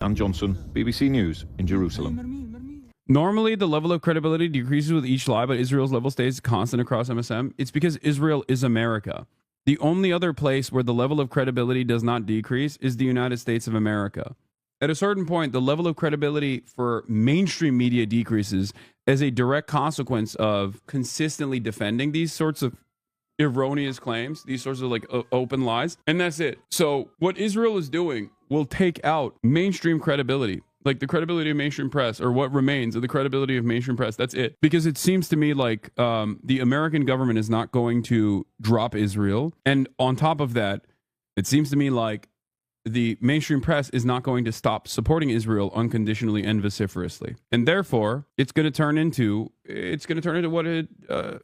Dan Johnson, BBC News in Jerusalem. Normally, the level of credibility decreases with each lie, but Israel's level stays constant across MSM. It's because Israel is America. The only other place where the level of credibility does not decrease is the United States of America. At a certain point, the level of credibility for mainstream media decreases as a direct consequence of consistently defending these sorts of erroneous claims, these sorts of open lies, and that's it. So what Israel is doing will take out mainstream credibility, like the credibility of mainstream press, or what remains of the credibility of mainstream press. That's it. Because it seems to me like the American government is not going to drop Israel, and on top of that, it seems to me like the mainstream press is not going to stop supporting Israel unconditionally and vociferously, and therefore it's going to turn into what it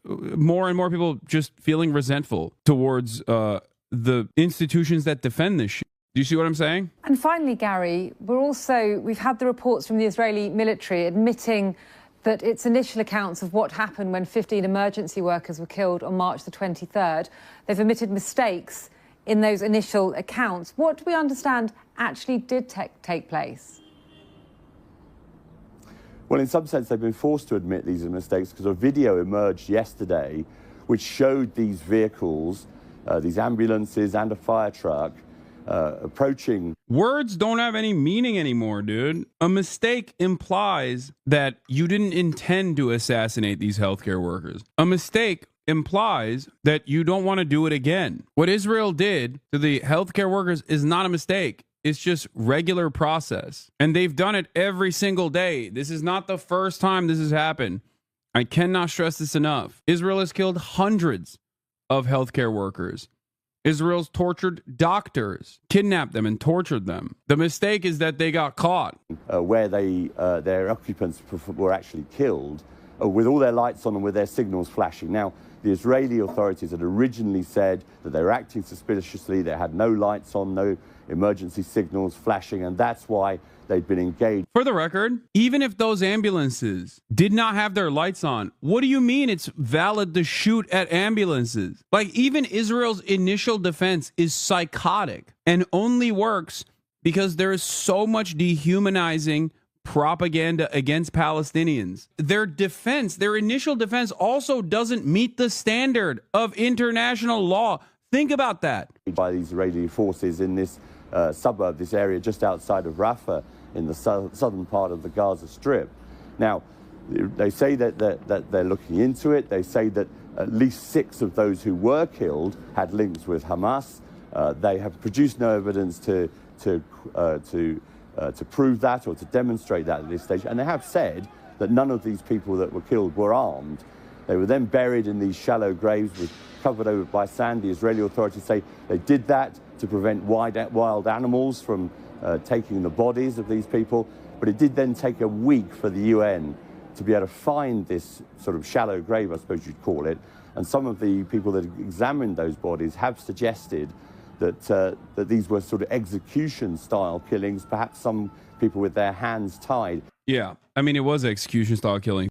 more and more people just feeling resentful towards the institutions that defend this shit. Do you see what I'm saying? And finally, Gary, we've had the reports from the Israeli military admitting that its initial accounts of what happened when 15 emergency workers were killed on March the 23rd, they've admitted mistakes in those initial accounts. What do we understand actually did take place? Well, in some sense, they've been forced to admit these mistakes because a video emerged yesterday which showed these vehicles, these ambulances and a fire truck, approaching. Words don't have any meaning anymore, dude. A mistake implies that you didn't intend to assassinate these healthcare workers. A mistake implies that you don't want to do it again. What Israel did to the healthcare workers is not a mistake. It's just regular process. And they've done it every single day. This is not the first time this has happened. I cannot stress this enough. Israel has killed hundreds of healthcare workers. Israel's tortured doctors, kidnapped them and tortured them. The mistake is that they got caught. Where their occupants were actually killed with all their lights on and with their signals flashing. Now, the Israeli authorities had originally said that they were acting suspiciously. They had no lights on, no emergency signals flashing, and that's why they'd been engaged. For the record, even if those ambulances did not have their lights on, what do you mean it's valid to shoot at ambulances? Like, even Israel's initial defense is psychotic and only works because there is so much dehumanizing propaganda against Palestinians. Their initial defense also doesn't meet the standard of international law. Think about that. By the Israeli forces in this suburb, this area just outside of Rafah, in the southern part of the Gaza Strip. Now, they say that they're looking into it. They say that at least 6 of those who were killed had links with Hamas. They have produced no evidence to prove that or to demonstrate that at this stage. And they have said that none of these people that were killed were armed. They were then buried in these shallow graves covered over by sand. The Israeli authorities say they did that to prevent wild animals from taking the bodies of these people. But it did then take a week for the UN to be able to find this sort of shallow grave, I suppose you'd call it. And some of the people that examined those bodies have suggested that these were sort of execution-style killings, perhaps some people with their hands tied. Yeah, I mean, it was execution-style killing.